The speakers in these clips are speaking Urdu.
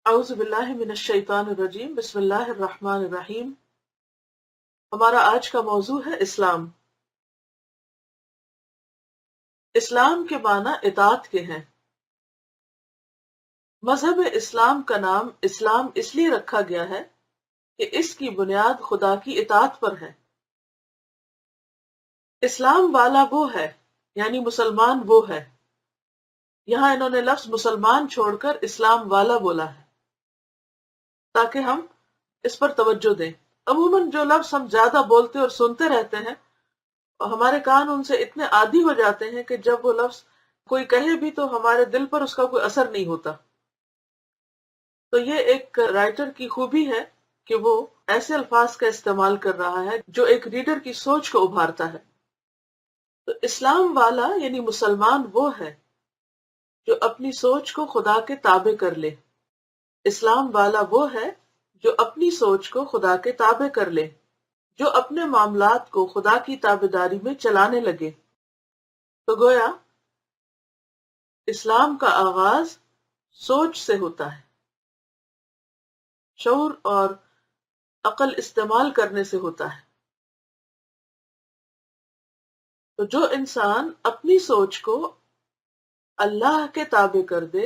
اعوذ باللہ من الشیطان الرجیم، بسم اللہ الرحمن الرحیم۔ ہمارا آج کا موضوع ہے اسلام۔ اسلام کے معنی اطاعت کے ہیں۔ مذہب اسلام کا نام اسلام اس لیے رکھا گیا ہے کہ اس کی بنیاد خدا کی اطاعت پر ہے۔ اسلام والا وہ ہے، یعنی مسلمان وہ ہے۔ یہاں انہوں نے لفظ مسلمان چھوڑ کر اسلام والا بولا ہے تاکہ ہم اس پر توجہ دیں۔ عموماً جو لفظ ہم زیادہ بولتے اور سنتے رہتے ہیں اور ہمارے کان ان سے اتنے عادی ہو جاتے ہیں کہ جب وہ لفظ کوئی کہے بھی تو ہمارے دل پر اس کا کوئی اثر نہیں ہوتا۔ تو یہ ایک رائٹر کی خوبی ہے کہ وہ ایسے الفاظ کا استعمال کر رہا ہے جو ایک ریڈر کی سوچ کو ابھارتا ہے۔ تو اسلام والا یعنی مسلمان وہ ہے جو اپنی سوچ کو خدا کے تابع کر لے۔ اسلام والا وہ ہے جو اپنی سوچ کو خدا کے تابع کر لے، جو اپنے معاملات کو خدا کی تابعداری میں چلانے لگے۔ تو گویا اسلام کا آغاز سوچ سے ہوتا ہے، شعور اور عقل استعمال کرنے سے ہوتا ہے۔ تو جو انسان اپنی سوچ کو اللہ کے تابع کر دے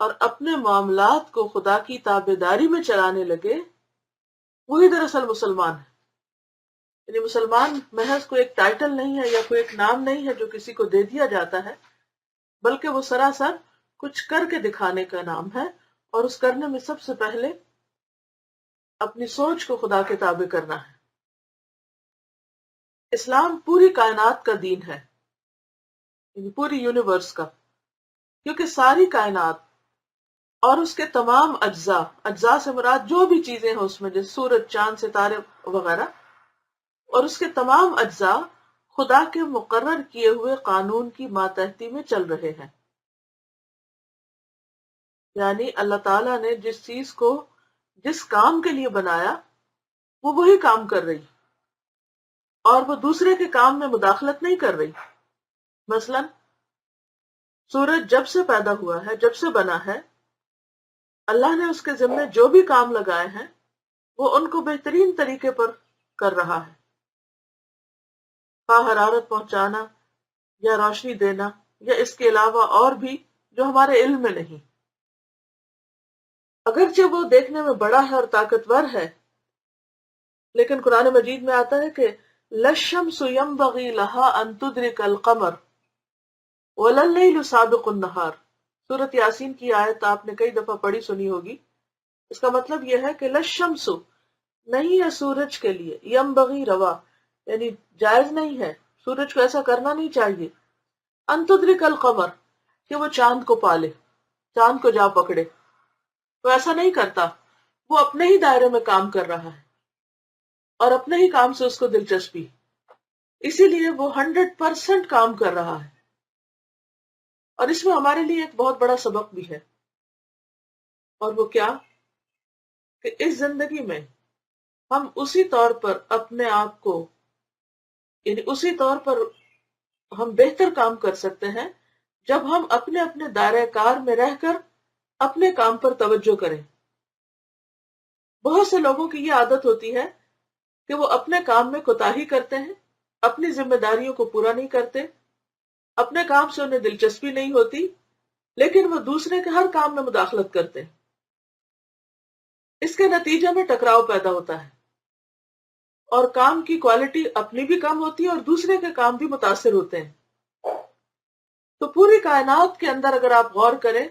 اور اپنے معاملات کو خدا کی تابعداری میں چلانے لگے، وہی دراصل مسلمان ہے۔ یعنی مسلمان محض کوئی ایک ٹائٹل نہیں ہے یا کوئی ایک نام نہیں ہے جو کسی کو دے دیا جاتا ہے، بلکہ وہ سراسر کچھ کر کے دکھانے کا نام ہے، اور اس کرنے میں سب سے پہلے اپنی سوچ کو خدا کے تابع کرنا ہے۔ اسلام پوری کائنات کا دین ہے، یعنی پوری یونیورس کا، کیونکہ ساری کائنات اور اس کے تمام اجزاء سے مراد جو بھی چیزیں ہیں اس میں، جیسے سورج، چاند، ستارے وغیرہ، اور اس کے تمام اجزاء خدا کے مقرر کیے ہوئے قانون کی ماتحتی میں چل رہے ہیں۔ یعنی اللہ تعالیٰ نے جس چیز کو جس کام کے لیے بنایا وہ وہی کام کر رہی، اور وہ دوسرے کے کام میں مداخلت نہیں کر رہی۔ مثلا سورج جب سے پیدا ہوا ہے، جب سے بنا ہے، اللہ نے اس کے ذمے جو بھی کام لگائے ہیں وہ ان کو بہترین طریقے پر کر رہا ہے، خواہ حرارت پہنچانا یا روشنی دینا یا اس کے علاوہ اور بھی جو ہمارے علم میں نہیں۔ اگرچہ وہ دیکھنے میں بڑا ہے اور طاقتور ہے، لیکن قرآن مجید میں آتا ہے کہ لَلشَّمْسُ يَنبَغِي لَهَا أَن تُدْرِكَ الْقَمَرَ وَلَلَّيْلُ سَابِقُ النَّهَارِ۔ سورۃ یاسین کی آیت آپ نے کئی دفعہ پڑھی سنی ہوگی۔ اس کا مطلب یہ ہے کہ لَلشَّمْسُ نہیں ہے سورج کے لیے، يَنبَغِي روا یعنی جائز نہیں ہے، سورج کو ایسا کرنا نہیں چاہیے، أَن تُدْرِكَ الْقَمَرَ کہ وہ چاند کو پالے، چاند کو جا پکڑے۔ وہ ایسا نہیں کرتا، وہ اپنے ہی دائرے میں کام کر رہا ہے اور اپنے ہی کام سے اس کو دلچسپی، اسی لیے وہ 100% کام کر رہا ہے۔ اور اس میں ہمارے لیے ایک بہت بڑا سبق بھی ہے، اور وہ کیا کہ اس زندگی میں ہم اسی طور پر اپنے آپ کو، یعنی اسی طور پر ہم بہتر کام کر سکتے ہیں جب ہم اپنے اپنے دائرہ کار میں رہ کر اپنے کام پر توجہ کریں۔ بہت سے لوگوں کی یہ عادت ہوتی ہے کہ وہ اپنے کام میں کوتاہی کرتے ہیں، اپنی ذمہ داریوں کو پورا نہیں کرتے، اپنے کام سے انہیں دلچسپی نہیں ہوتی، لیکن وہ دوسرے کے ہر کام میں مداخلت کرتے ہیں۔ اس کے نتیجے میں ٹکراؤ پیدا ہوتا ہے اور کام کی کوالٹی اپنی بھی کم ہوتی ہے اور دوسرے کے کام بھی متاثر ہوتے ہیں۔ تو پوری کائنات کے اندر اگر آپ غور کریں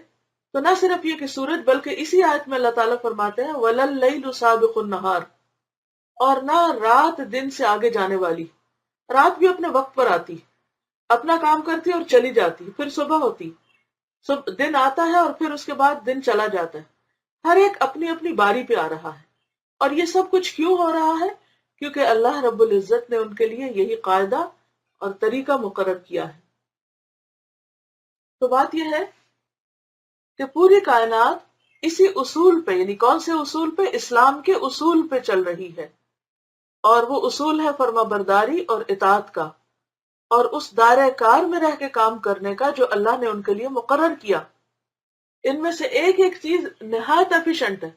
تو نہ صرف یہ کہ سورج، بلکہ اسی آیت میں اللہ تعالیٰ فرماتے ہیں وَلَلَّيْلُ سَابِقُ النَّهَارِ، اور نہ رات دن سے آگے جانے والی۔ رات بھی اپنے وقت پر آتی، اپنا کام کرتی اور چلی جاتی، پھر صبح ہوتی، دن آتا ہے اور پھر اس کے بعد دن چلا جاتا ہے۔ ہر ایک اپنی اپنی باری پہ آ رہا ہے، اور یہ سب کچھ کیوں ہو رہا ہے؟ کیونکہ اللہ رب العزت نے ان کے لیے یہی قاعدہ اور طریقہ مقرر کیا ہے۔ تو بات یہ ہے کہ پوری کائنات اسی اصول پہ، یعنی کون سے اصول پہ؟ اسلام کے اصول پہ چل رہی ہے، اور وہ اصول ہے فرما برداری اور اطاعت کا، اور اس دائرہ کار میں رہ کے کام کرنے کا جو اللہ نے ان کے لیے مقرر کیا۔ ان میں سے ایک ایک چیز نہایت ایفیشنٹ ہے.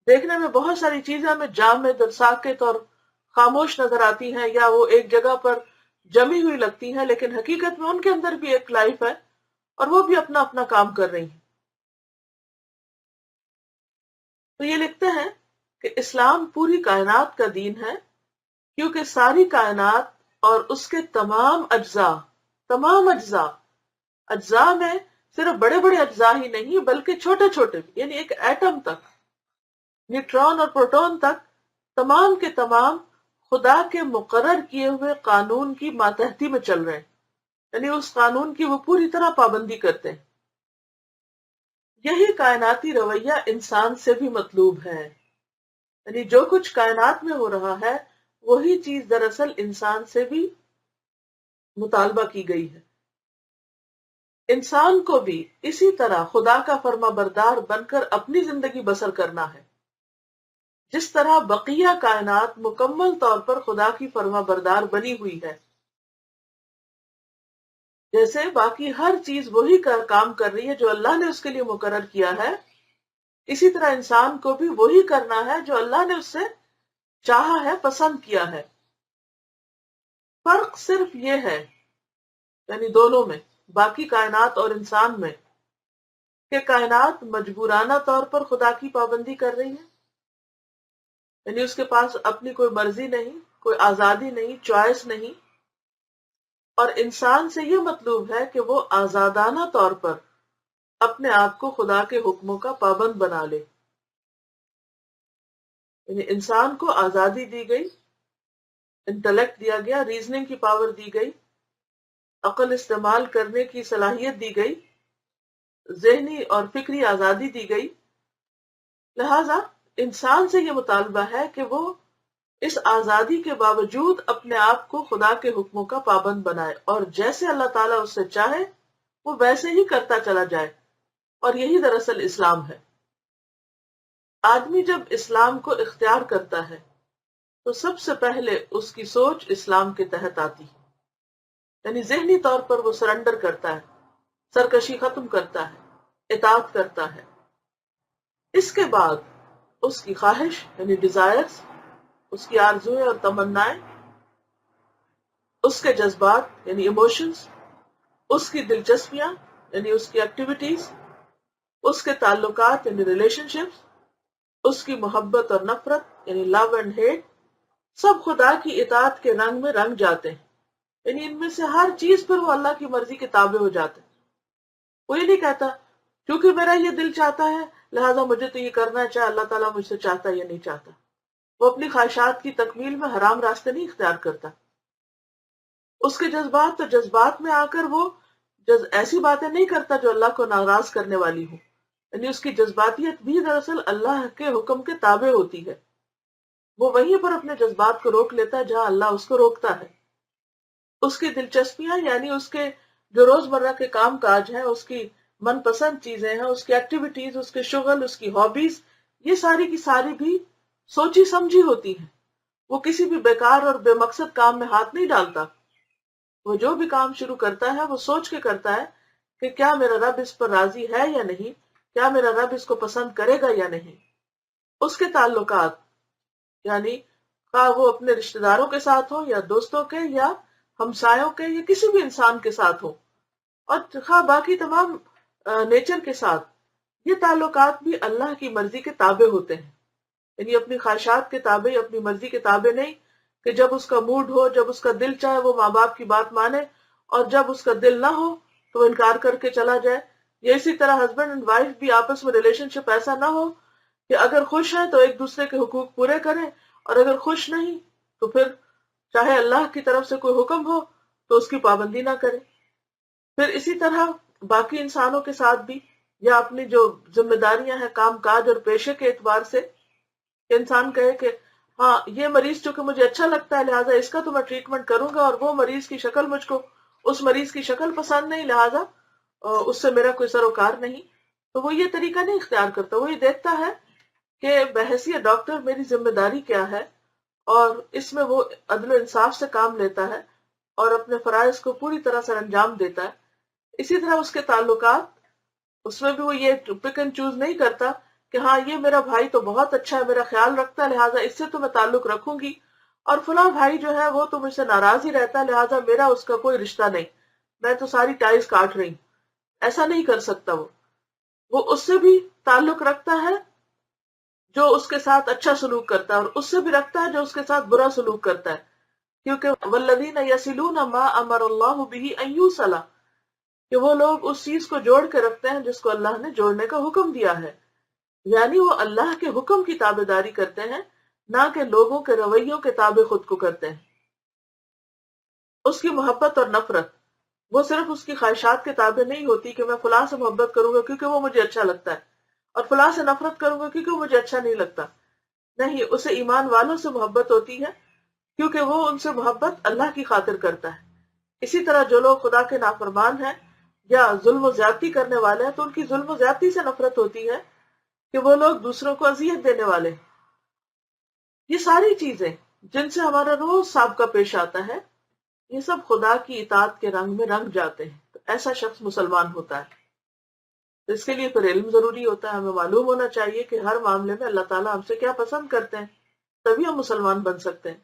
دیکھنے میں بہت ساری چیزیں ہمیں جامد اور ساکت اور خاموش نظر آتی ہیں، یا وہ ایک جگہ پر جمی ہوئی لگتی ہیں، لیکن حقیقت میں ان کے اندر بھی ایک لائف ہے اور وہ بھی اپنا اپنا کام کر رہی ہیں. تو یہ لکھتے ہیں کہ اسلام پوری کائنات کا دین ہے، کیونکہ ساری کائنات اور اس کے تمام اجزاء اجزاء میں صرف بڑے بڑے اجزاء ہی نہیں بلکہ چھوٹے چھوٹے بھی، یعنی ایک ایٹم تک، نیوٹرون اور پروٹون تک، تمام کے تمام خدا کے مقرر کیے ہوئے قانون کی ماتحتی میں چل رہے ہیں، یعنی اس قانون کی وہ پوری طرح پابندی کرتے ہیں. یہی کائناتی رویہ انسان سے بھی مطلوب ہے، یعنی جو کچھ کائنات میں ہو رہا ہے وہی چیز دراصل انسان سے بھی مطالبہ کی گئی ہے. انسان کو بھی اسی طرح خدا کا فرما بردار بن کر اپنی زندگی بسر کرنا ہے، جس طرح بقیہ کائنات مکمل طور پر خدا کی فرما بردار بنی ہوئی ہے. جیسے باقی ہر چیز وہی کام کر رہی ہے جو اللہ نے اس کے لیے مقرر کیا ہے، اسی طرح انسان کو بھی وہی کرنا ہے جو اللہ نے اس سے چاہا ہے، پسند کیا ہے. فرق صرف یہ ہے، یعنی دونوں میں، باقی کائنات اور انسان میں، کہ کائنات مجبورانہ طور پر خدا کی پابندی کر رہی ہے، یعنی اس کے پاس اپنی کوئی مرضی نہیں، کوئی آزادی نہیں، چوائس نہیں. اور انسان سے یہ مطلوب ہے کہ وہ آزادانہ طور پر اپنے آپ کو خدا کے حکموں کا پابند بنا لے. یعنی انسان کو آزادی دی گئی، انٹلیکٹ دیا گیا، ریزننگ کی پاور دی گئی، عقل استعمال کرنے کی صلاحیت دی گئی، ذہنی اور فکری آزادی دی گئی. لہذا انسان سے یہ مطالبہ ہے کہ وہ اس آزادی کے باوجود اپنے آپ کو خدا کے حکموں کا پابند بنائے، اور جیسے اللہ تعالیٰ اس سے چاہے وہ ویسے ہی کرتا چلا جائے. اور یہی دراصل اسلام ہے. آدمی جب اسلام کو اختیار کرتا ہے تو سب سے پہلے اس کی سوچ اسلام کے تحت آتی ہے، یعنی ذہنی طور پر وہ سرنڈر کرتا ہے، سرکشی ختم کرتا ہے، اطاعت کرتا ہے. اس کے بعد اس کی خواہش یعنی ڈیزائرز، اس کی آرزویں اور تمنائیں، اس کے جذبات یعنی ایموشنز، اس کی دلچسپیاں یعنی اس کی ایکٹیویٹیز، اس کے تعلقات یعنی ریلیشن شپس، اس کی محبت اور نفرت یعنی لو اینڈ ہیٹ، سب خدا کی اطاعت کے رنگ میں رنگ جاتے ہیں. یعنی ان میں سے ہر چیز پر وہ اللہ کی مرضی کے تابع ہو جاتے ہیں. وہ یہ نہیں کہتا کیونکہ میرا یہ دل چاہتا ہے لہذا مجھے تو یہ کرنا ہے، چاہے اللہ تعالیٰ مجھ سے چاہتا ہے یا نہیں چاہتا. وہ اپنی خواہشات کی تکمیل میں حرام راستے نہیں اختیار کرتا. اس کے جذبات تو جذبات میں آ کر وہ ایسی باتیں نہیں کرتا جو اللہ کو ناراض کرنے والی ہوں، یعنی اس کی جذباتیت بھی دراصل اللہ کے حکم کے تابع ہوتی ہے. وہ وہیں پر اپنے جذبات کو روک لیتا ہے جہاں اللہ اس کو روکتا ہے. اس کی دلچسپیاں یعنی اس کے جو روزمرہ کے کام کاج ہیں، اس کی من پسند چیزیں ہیں، اس کی ایکٹیویٹیز، اس کے شغل، اس کی ہابیز، یہ ساری کی ساری بھی سوچی سمجھی ہوتی ہیں. وہ کسی بھی بیکار اور بے مقصد کام میں ہاتھ نہیں ڈالتا. وہ جو بھی کام شروع کرتا ہے وہ سوچ کے کرتا ہے کہ کیا میرا رب اس پر راضی ہے یا نہیں، کیا میرا رب اس کو پسند کرے گا یا نہیں. اس کے تعلقات یعنی خواہ وہ اپنے رشتہ داروں کے ساتھ ہو یا دوستوں کے یا ہمسایوں کے یا کسی بھی انسان کے ساتھ ہو، اور خواہ باقی تمام نیچر کے ساتھ، یہ تعلقات بھی اللہ کی مرضی کے تابع ہوتے ہیں. یعنی اپنی خواہشات کے تابع، اپنی مرضی کے تابع نہیں کہ جب اس کا موڈ ہو، جب اس کا دل چاہے وہ ماں باپ کی بات مانے، اور جب اس کا دل نہ ہو تو وہ انکار کر کے چلا جائے. یا اسی طرح ہسبینڈ اینڈ وائف بھی آپس میں ریلیشن شپ ایسا نہ ہو کہ اگر خوش ہیں تو ایک دوسرے کے حقوق پورے کریں، اور اگر خوش نہیں تو پھر چاہے اللہ کی طرف سے کوئی حکم ہو تو اس کی پابندی نہ کرے. پھر اسی طرح باقی انسانوں کے ساتھ بھی، یا اپنی جو ذمہ داریاں ہیں کام کاج اور پیشے کے اعتبار سے، کہ انسان کہے کہ ہاں یہ مریض چونکہ مجھے اچھا لگتا ہے لہٰذا اس کا تو میں ٹریٹمنٹ کروں گا، اور وہ مریض کی شکل مجھ کو، اس مریض کی شکل پسند نہیں لہٰذا اس سے میرا کوئی سروکار نہیں. تو وہ یہ طریقہ نہیں اختیار کرتا. وہ یہ دیکھتا ہے کہ بحیثیت ڈاکٹر میری ذمہ داری کیا ہے، اور اس میں وہ عدل و انصاف سے کام لیتا ہے اور اپنے فرائض کو پوری طرح سر انجام دیتا ہے. اسی طرح اس کے تعلقات اس میں بھی وہ یہ پک اینڈ چوز نہیں کرتا کہ ہاں یہ میرا بھائی تو بہت اچھا ہے، میرا خیال رکھتا ہے، لہٰذا اس سے تو میں تعلق رکھوں گی، اور فلاں بھائی جو ہے وہ تو مجھ سے ناراض ہی رہتا ہے، لہٰذا میرا اس کا کوئی رشتہ نہیں، میں تو ساری ٹائز کاٹ رہی ہوں۔ ایسا نہیں کر سکتا وہ اس سے بھی تعلق رکھتا ہے جو اس کے ساتھ اچھا سلوک کرتا ہے، اور اس سے بھی رکھتا ہے جو اس کے ساتھ برا سلوک کرتا ہے، کیونکہ والذین یصلون ما امر اللہ به ان یوصل، کہ وہ لوگ اس چیز کو جوڑ کے رکھتے ہیں جس کو اللہ نے جوڑنے کا حکم دیا ہے، یعنی وہ اللہ کے حکم کی تابع داری کرتے ہیں، نہ کہ لوگوں کے رویوں کے تابع خود کو کرتے ہیں۔ اس کی محبت اور نفرت وہ صرف اس کی خواہشات کے تابع نہیں ہوتی کہ میں فلاں سے محبت کروں گا کیونکہ وہ مجھے اچھا لگتا ہے، اور فلاں سے نفرت کروں گا کیونکہ وہ مجھے اچھا نہیں لگتا۔ نہیں، اسے ایمان والوں سے محبت ہوتی ہے کیونکہ وہ ان سے محبت اللہ کی خاطر کرتا ہے۔ اسی طرح جو لوگ خدا کے نافرمان ہیں یا ظلم و زیادتی کرنے والے ہیں تو ان کی ظلم و زیادتی سے نفرت ہوتی ہے کہ وہ لوگ دوسروں کو اذیت دینے والے ہیں۔ یہ ساری چیزیں جن سے ہمارا روز سابقہ پیش آتا ہے، یہ سب خدا کی اطاعت کے رنگ میں رنگ جاتے ہیں، تو ایسا شخص مسلمان ہوتا ہے۔ تو اس کے لیے پھر علم ضروری ہوتا ہے، ہمیں معلوم ہونا چاہیے کہ ہر معاملے میں اللہ تعالیٰ ہم سے کیا پسند کرتے ہیں، تبھی ہم مسلمان بن سکتے ہیں۔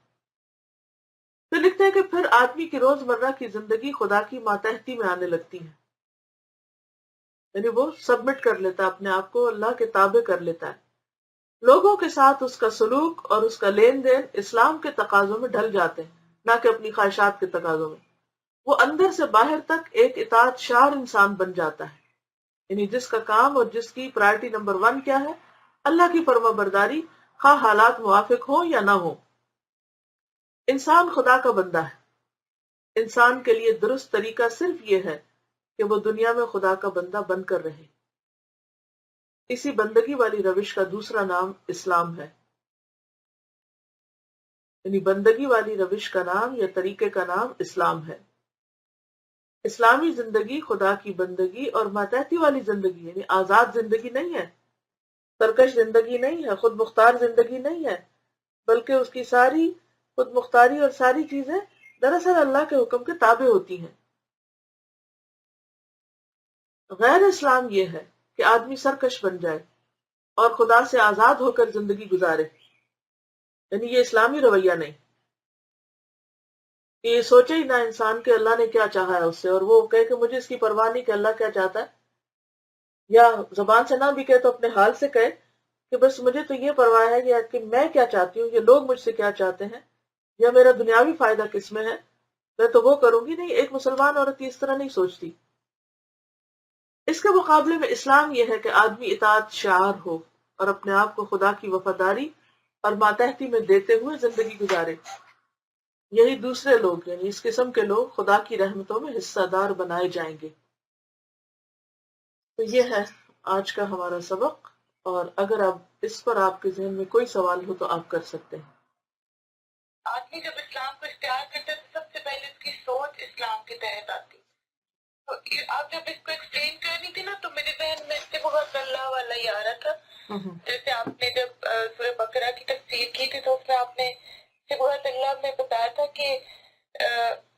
پھر لکھتے ہیں کہ پھر آدمی کی روزمرہ کی زندگی خدا کی ماتحتی میں آنے لگتی ہے، یعنی وہ سبمٹ کر لیتا ہے اپنے آپ کو، اللہ کے تابع کر لیتا ہے۔ لوگوں کے ساتھ اس کا سلوک اور اس کا لین دین اسلام کے تقاضوں میں ڈھل جاتے ہیں، نہ کہ اپنی خواہشات کے تقاضوں میں۔ وہ اندر سے باہر تک ایک اطاعت شار انسان بن جاتا ہے، یعنی جس کا کام اور جس کی پرائرٹی نمبر 1 کیا ہے؟ اللہ کی فرما برداری، خواہ حالات موافق ہوں یا نہ ہوں۔ انسان خدا کا بندہ ہے، انسان کے لیے درست طریقہ صرف یہ ہے کہ وہ دنیا میں خدا کا بندہ بن کر رہے۔ اسی بندگی والی روش کا دوسرا نام اسلام ہے، یعنی بندگی والی روش کا نام یا طریقے کا نام اسلام ہے۔ اسلامی زندگی خدا کی بندگی اور ماتحتی والی زندگی، یعنی آزاد زندگی نہیں ہے، سرکش زندگی نہیں ہے، خود مختار زندگی نہیں ہے، بلکہ اس کی ساری خود مختاری اور ساری چیزیں دراصل اللہ کے حکم کے تابع ہوتی ہیں۔ غیر اسلام یہ ہے کہ آدمی سرکش بن جائے اور خدا سے آزاد ہو کر زندگی گزارے، یعنی یہ اسلامی رویہ نہیں کہ یہ سوچے ہی نہ انسان کہ اللہ نے کیا چاہا ہے اس سے، اور وہ کہے کہ مجھے اس کی پرواہ نہیں کہ اللہ کیا چاہتا ہے، یا زبان سے نہ بھی کہے تو اپنے حال سے کہے کہ بس مجھے تو یہ پرواہ ہے کہ میں کیا چاہتی ہوں، یہ لوگ مجھ سے کیا چاہتے ہیں، یا میرا دنیاوی فائدہ کس میں ہے، میں تو وہ کروں گی۔ نہیں، ایک مسلمان عورت اس طرح نہیں سوچتی۔ اس کے مقابلے میں اسلام یہ ہے کہ آدمی اطاعت شعار ہو اور اپنے آپ کو خدا کی وفاداری اور ماتحتی میں دیتے ہوئے زندگی گزارے۔ یہی دوسرے لوگ، یعنی اس قسم کے لوگ خدا کی رحمتوں میں حصہ دار بنائے جائیں گے۔ تو یہ ہے آج کا ہمارا سبق، اور اگر اب اس پر آپ کے ذہن میں کوئی سوال ہو تو آپ کر سکتے ہیں۔ آدمی جب اسلام کو اختیار کرتا ہے تو سب سے پہلے اس کی سوچ اسلام کے تحت آتی ہے۔ تو آپ جب اس کو ایکسپلین کر رہی تھی نا تو میرے ذہن میں سے بہت اللہ والا ہی آ رہا تھا۔ جیسے آپ نے جب سورہ بقرہ کی تفسیر کی تھی تو اس میں آپ نے بہت اللہ میں بتایا تھا کہ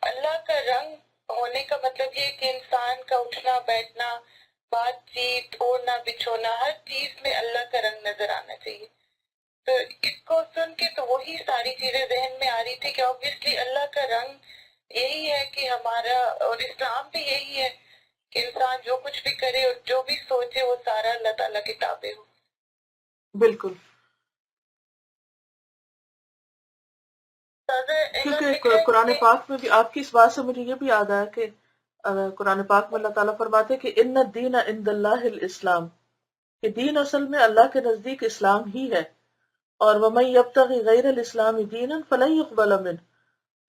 اللہ کا رنگ ہونے کا مطلب یہ کہ انسان کا اٹھنا بیٹھنا، بات چیت، اوڑھنا بچھونا، ہر چیز میں اللہ کا رنگ نظر آنا چاہیے۔ تو اس کو سن کے تو وہی ساری چیزیں ذہن میں آ رہی تھی کہ obviously اللہ کا رنگ یہی ہے کہ ہمارا، اور اسلام بھی یہی ہے کہ انسان جو کچھ بھی کرے اور جو بھی سوچے وہ سارا اللہ تعالیٰ کے تابع ہو۔ بالکل، کیونکہ قرآن پاک میں بھی آپ کی اس بات سے مجھے یہ بھی یاد آیا کہ قرآن پاک میں اللہ تعالیٰ فرماتے ہیں کہ ان الدین عند اللہ الاسلام، کہ دین اصل میں اللہ کے نزدیک اسلام ہی ہے، اور وَمَن يَبْتَغِ غَيْرَ الْإِسْلَامِ دِينًا فَلَن يُقْبَلَ مِنْهُ،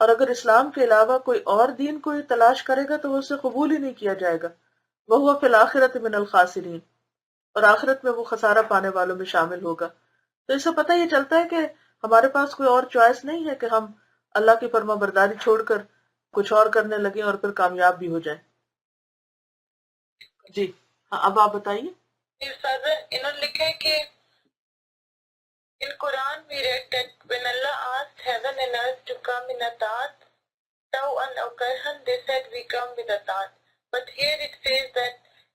اور اگر اسلام کے علاوہ کوئی اور دین کوئی تلاش کرے گا تو وہ اسے قبول ہی نہیں کیا جائے گا، وَهُوَ فِي الْآخِرَةِ مِنَ الْخَاسِرِينَ، اور آخرت میں وہ خسارہ پانے والوں میں شامل ہوگا۔ تو اس سے پتہ یہ چلتا ہے کہ ہمارے پاس کوئی اور چوائس نہیں ہے کہ ہم اللہ کی فرما برداری چھوڑ کر کچھ اور کرنے لگیں اور پھر کامیاب بھی ہو جائیں۔ جی ہاں، اب آپ بتائیے۔ انہوں نے لکھا ہے کہ in Quran we read that when Allah asked heaven and earth to come in a tawan or karhan, they said we come with a tat. But here it says that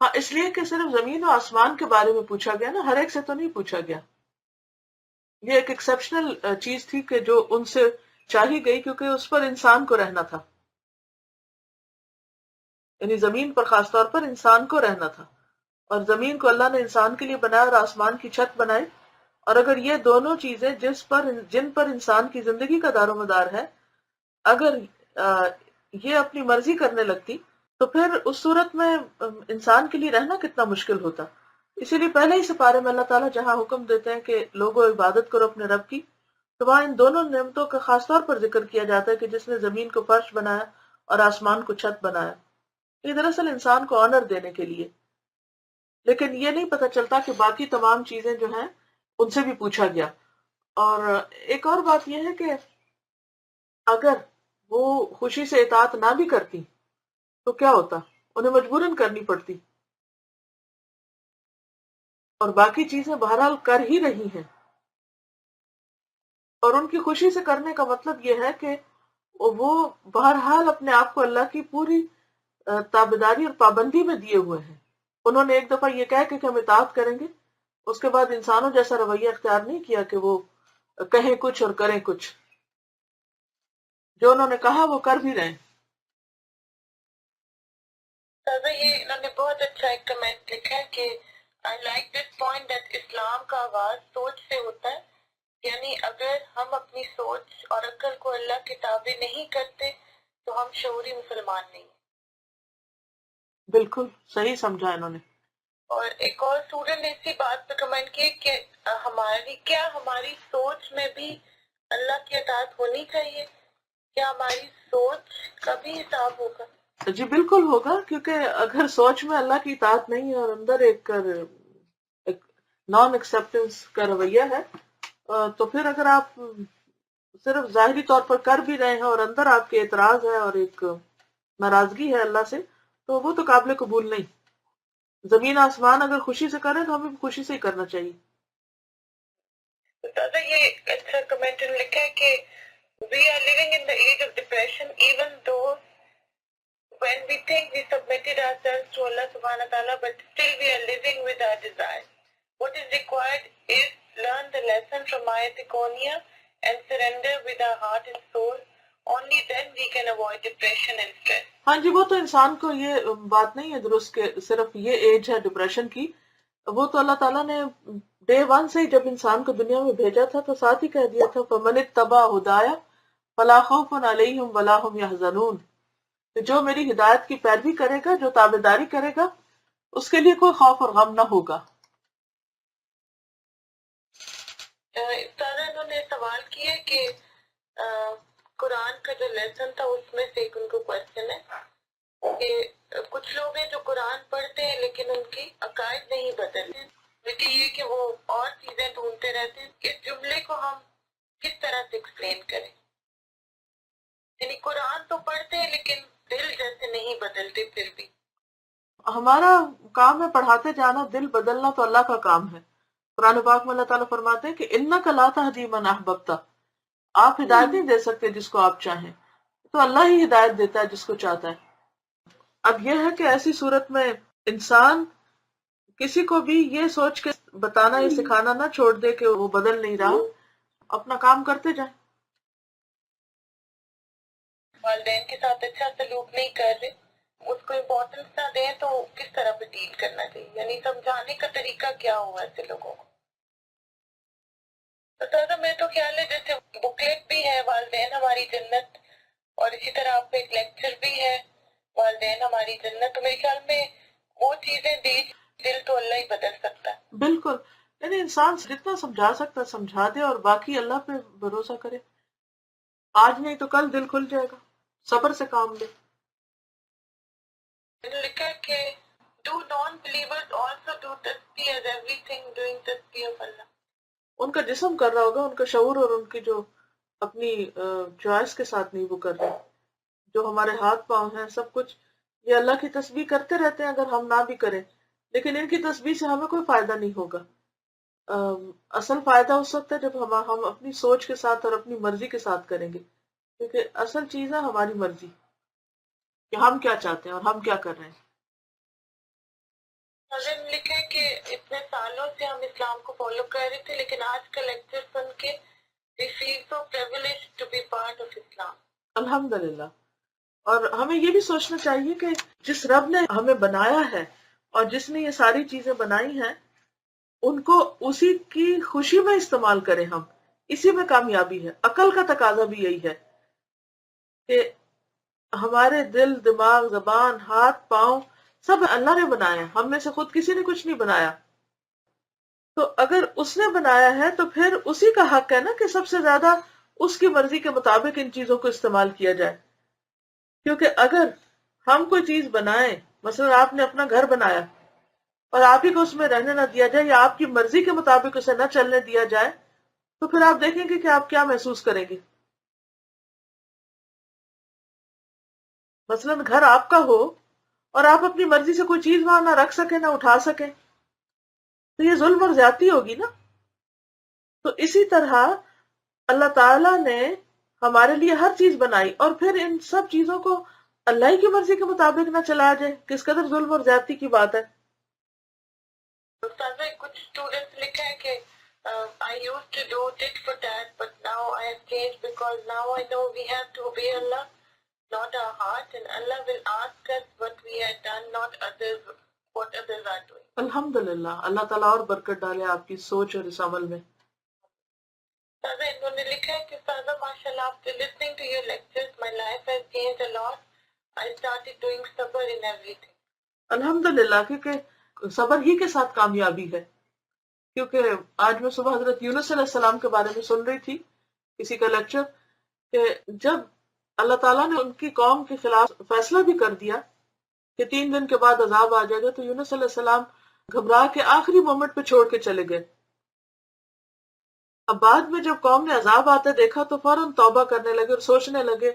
ہاں اس لیے کہ صرف زمین و آسمان کے بارے میں پوچھا گیا نا، ہر ایک سے تو نہیں پوچھا گیا. یہ ایک ایکسیپشنل چیز تھی کہ جو ان سے چاہی گئی کیونکہ اس پر انسان کو رہنا تھا، یعنی زمین پر خاص طور پر انسان کو رہنا تھا. اور زمین کو اللہ نے انسان کے لیے بنایا اور آسمان کی چھت بنائی. اور اگر یہ دونوں چیزیں جن پر انسان کی زندگی کا دار و مدار ہے، اگر یہ اپنی مرضی کرنے لگتی تو پھر اس صورت میں انسان کے لیے رہنا کتنا مشکل ہوتا. اسی لیے پہلے ہی سپارے میں اللہ تعالیٰ جہاں حکم دیتے ہیں کہ لوگوں عبادت کرو اپنے رب کی، تو وہاں ان دونوں نعمتوں کا خاص طور پر ذکر کیا جاتا ہے کہ جس نے زمین کو فرش بنایا اور آسمان کو چھت بنایا. یہ دراصل انسان کو آنر دینے کے لیے. لیکن یہ نہیں پتہ چلتا کہ باقی تمام چیزیں جو ہیں ان سے بھی پوچھا گیا. اور ایک اور بات یہ ہے کہ اگر وہ خوشی سے اطاعت نہ بھی کرتی تو کیا ہوتا، انہیں مجبوراً کرنی پڑتی. اور باقی چیزیں بہرحال کر ہی رہی ہیں، اور ان کی خوشی سے کرنے کا مطلب یہ ہے کہ وہ بہرحال اپنے آپ کو اللہ کی پوری تابعداری اور پابندی میں دیے ہوئے ہیں. انہوں نے ایک دفعہ یہ کہہ کہ ہم اطاعت کریں گے، اس کے بعد انسانوں جیسا رویہ اختیار نہیں کیا کہ وہ کہیں کچھ اور کریں کچھ. جو انہوں نے کہا وہ کر بھی رہے ہیں. یہ انہوں نے بہت اچھا ایک کمنٹ لکھا ہے کہ I like this point that اسلام کا آغاز سوچ سے ہوتا ہے. یعنی اگر ہم اپنی سوچ اور عقل کو اللہ کے تابع نہیں کرتے تو ہم شعوری مسلمان نہیں ہیں. بالکل صحیح سمجھا انہوں نے. اور ایک اور اسٹوڈنٹ نے اسی بات پہ کمنٹ کیا کہ ہماری سوچ میں بھی اللہ کی اطاعت ہونی چاہیے؟ کیا ہماری سوچ کا بھی حساب ہوگا؟ جی بالکل ہوگا، کیونکہ اگر سوچ میں اللہ کی اطاعت نہیں ہے اور اندر ایک نان ایکسپٹنس کا رویہ ہے، تو پھر اگر آپ صرف ظاہری طور پر کر بھی رہے ہیں اور اندر آپ کے اعتراض ہے اور ایک ناراضگی ہے اللہ سے، تو وہ تو قابل قبول نہیں. زمین آسمان اگر خوشی سے کریں تو ہمیں بھی خوشی سے ہی کرنا چاہیے. دادا یہ اچھا کمنٹ لکھا ہے کہ we are living in the age of depression even though when we think we submitted ourselves to Allah subhanahu wa ta'ala but still we are living with our desires. What is required is learn the lesson from Ayat Konya and surrender with our heart and soul. Only then we can avoid depression and stress. ہاں جی، وہ تو انسان کو یہ بات نہیں ہے درست کہ صرف یہ ایج ہے ڈپریشن کی. وہ تو اللہ تعالیٰ نے ڈے ون سے ہی جب انسان کو دنیا میں بھیجا تھا تو ساتھ ہی کہہ دیا تھا فَمَنِ اتَّبَعَ هُدَايَ فَلَا خَوْفٌ عَلَيْهِمْ وَلَا هُمْ يَحْزَنُونَ. کہ جو میری ہدایت کی پیروی کرے گا، جو تابعداری کرے گا، اس کے لیے کوئی خوف اور غم نہ ہوگا. انہوں نے سوال کیا کہ قرآن کا جو لیسن تھا اس میں سے ایک ان کو کوشچن ہے کہ کچھ لوگ ہیں جو قرآن پڑھتے ہیں لیکن ان کی عقائد نہیں بدلتے، لیکن یہ کہ وہ اور چیزیں ڈھونڈتے رہتے ہیں. اس جملے کو ہم کس طرح سے ایکسپلین کریں؟ یعنی قرآن تو پڑھتے ہیں لیکن دل جیسے نہیں بدلتے. پھر بھی ہمارا کام ہے پڑھاتے جانا، دل بدلنا تو اللہ کا کام ہے. قرآن پاک میں اللہ تعالیٰ فرماتے ہیں کہ اِنَّكَ لَا تَهْدِي مَنْ أَحْبَبْتَ. آپ ہدایت نہیں دے سکتے جس کو آپ چاہیں، تو اللہ ہی ہدایت دیتا ہے جس کو چاہتا ہے. اب یہ ہے کہ ایسی صورت میں انسان کسی کو بھی یہ سوچ کے بتانا یا سکھانا نہ چھوڑ دے کہ وہ بدل نہیں رہا، اپنا کام کرتے جائیں. والدین کے ساتھ اچھا سلوک نہیں کر رہے، اس کو امپورٹنس نہ دیں تو کس طرح پہ ڈیل کرنا چاہیے؟ یعنی سمجھانے کا طریقہ کیا ہوا ایسے لوگوں کو؟ تو میں تو خیال ہے جیسے بکلیٹ بھی ہے والدین ہماری جنت، اور اسی طرح آپ کو ایک لیکچر بھی ہے والدین ہماری جنت، تو میرے خیال میں وہ چیزیں دل تو اللہ ہی بدل سکتا ہے. بالکل، یعنی انسان جتنا سمجھا سکتا سمجھا دے اور باقی اللہ پہ بھروسہ کرے. آج نہیں تو کل دل کھل جائے گا. صبر سے کام لے. لکھا کہ do non-believers also do tasbih as everything doing tasbih of Allah. ان کا جسم کر رہا ہوگا، ان کا شعور اور ان کی جو اپنی چوائس کے ساتھ نہیں وہ کر رہے. جو ہمارے ہاتھ پاؤں ہیں سب کچھ یہ اللہ کی تسبیح کرتے رہتے ہیں اگر ہم نہ بھی کریں، لیکن ان کی تسبیح سے ہمیں کوئی فائدہ نہیں ہوگا. اصل فائدہ اس وقت ہے جب ہم اپنی سوچ کے ساتھ اور اپنی مرضی کے ساتھ کریں گے، کیونکہ اصل چیز ہے ہماری مرضی. کہ ہم کیا چاہتے ہیں اور ہم کیا کر رہے ہیں. حضرت نے لکھا ہے کہ اتنے سالوں سے ہم اسلام کو فالو کر رہے تھے لیکن آج کا لیکچر سن کے we feel so privileged to be part of Islam. الحمدللہ. اور ہمیں یہ بھی سوچنا چاہیے کہ جس رب نے ہمیں بنایا ہے اور جس نے یہ ساری چیزیں بنائی ہیں ان کو اسی کی خوشی میں استعمال کریں. ہم اسی میں کامیابی ہے. عقل کا تقاضا بھی یہی ہے کہ ہمارے دل، دماغ، زبان، ہاتھ، پاؤں سب اللہ نے بنایا ہے. ہم میں سے خود کسی نے کچھ نہیں بنایا. تو اگر اس نے بنایا ہے تو پھر اسی کا حق ہے نا کہ سب سے زیادہ اس کی مرضی کے مطابق ان چیزوں کو استعمال کیا جائے. کیونکہ اگر ہم کوئی چیز بنائیں، مثلا آپ نے اپنا گھر بنایا اور آپ ہی کو اس میں رہنے نہ دیا جائے یا آپ کی مرضی کے مطابق اسے نہ چلنے دیا جائے تو پھر آپ دیکھیں گے کہ آپ کیا محسوس کریں گے. مثلا گھر آپ کا ہو اور آپ اپنی مرضی سے کوئی چیز وہاں نہ رکھ سکیں نہ اٹھا سکیں تو یہ ظلم اور زیادتی ہوگی نا. تو اسی طرح اللہ تعالیٰ نے ہمارے لیے ہر چیز بنائی اور پھر ان سب چیزوں کو اللہ ہی کی مرضی کے مطابق نہ چلایا جائے. کس قدر ظلم اور زیادتی کی بات ہے. استاذہ کچھ اسٹوڈنٹس لکھا ہے کہ I used to do tit for tat but now I have changed because now I know we have to obey Allah, not our heart, and Allah will ask us what we had done, not others, what others are doing. الحمدللہ. اللہ تعالیٰ اور برکت ڈالے آپ کی سوچ اور اس عمل میں. استاذہ انہوں نے لکھا ہے کہ استاذہ ماشاء اللہ after listening to your lectures my life has changed a lot. I started doing sabr in everything. الحمدللہ کیونکہ صبر ہی کے ساتھ کامیابی ہے. کیونکہ آج میں صبح حضرت یونس علیہ السلام کے بارے میں سن رہی تھی کسی کا لیکچر کہ جب اللہ تعالیٰ نے ان کی قوم کے خلاف فیصلہ بھی کر دیا کہ 3 دن کے بعد عذاب آ جائے گا تو یونس علیہ السلام گھبرا کے آخری مومنٹ پہ چھوڑ کے چلے گئے. اب بعد میں جب قوم نے عذاب آتے دیکھا تو فوراً توبہ کرنے لگے اور سوچنے لگے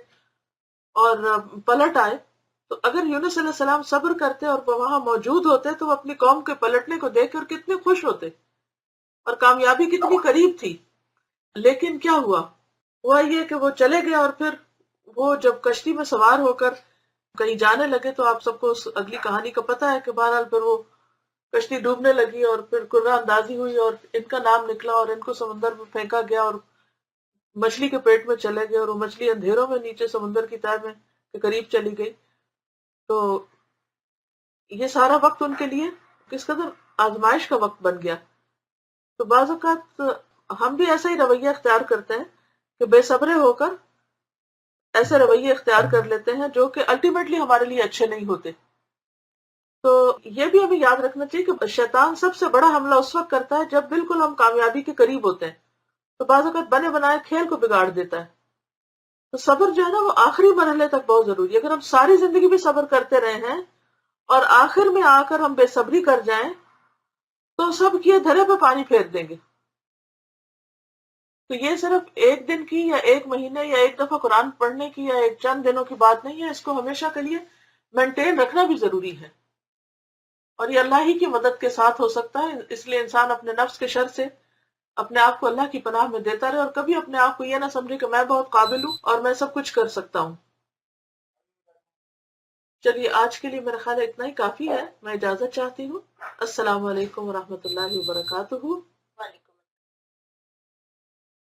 اور پلٹ آئے. تو اگر یونس علیہ السلام صبر کرتے اور وہاں موجود ہوتے تو وہ اپنی قوم کے پلٹنے کو دیکھ کر کتنے خوش ہوتے اور کامیابی کتنی قریب تھی. لیکن کیا ہوا یہ کہ وہ چلے گئے اور پھر وہ جب کشتی میں سوار ہو کر کہیں جانے لگے تو آپ سب کو اس اگلی کہانی کا پتہ ہے کہ بہرحال پھر وہ کشتی ڈوبنے لگی اور پھر قرہ اندازی ہوئی اور ان کا نام نکلا اور ان کو سمندر میں پھینکا گیا اور مچھلی کے پیٹ میں چلے گئے اور وہ مچھلی اندھیروں میں نیچے سمندر کی تہہ میں کے قریب چلی گئی. تو یہ سارا وقت ان کے لیے کس قدر آزمائش کا وقت بن گیا. تو بعض اوقات ہم بھی ایسا ہی رویہ اختیار کرتے ہیں کہ بے صبرے ہو کر ایسے رویے اختیار کر لیتے ہیں جو کہ الٹیمیٹلی ہمارے لیے اچھے نہیں ہوتے. تو یہ بھی ہمیں یاد رکھنا چاہیے کہ شیطان سب سے بڑا حملہ اس وقت کرتا ہے جب بالکل ہم کامیابی کے قریب ہوتے ہیں. تو بعض اوقات بنے بنائے کھیل کو بگاڑ دیتا ہے. تو صبر جو ہے نا وہ آخری مرحلے تک بہت ضروری ہے. اگر ہم ساری زندگی بھی صبر کرتے رہے ہیں اور آخر میں آ کر ہم بے صبری کر جائیں تو سب کیے دھرے پہ پانی پھیر دیں گے. تو یہ صرف ایک دن کی یا ایک مہینے یا ایک دفعہ قرآن پڑھنے کی یا ایک چند دنوں کی بات نہیں ہے. اس کو ہمیشہ کے لیے مینٹین رکھنا بھی ضروری ہے اور یہ اللہ ہی کی مدد کے ساتھ ہو سکتا ہے. اس لیے انسان اپنے نفس کے شر سے اپنے آپ کو اللہ کی پناہ میں دیتا رہے اور کبھی اپنے آپ کو یہ نہ سمجھے کہ میں بہت قابل ہوں اور میں سب کچھ کر سکتا ہوں. چلیے آج کے لیے میرا خیال ہے اتنا ہی کافی ہے. میں اجازت چاہتی ہوں. السلام علیکم ورحمۃ اللہ وبرکاتہ.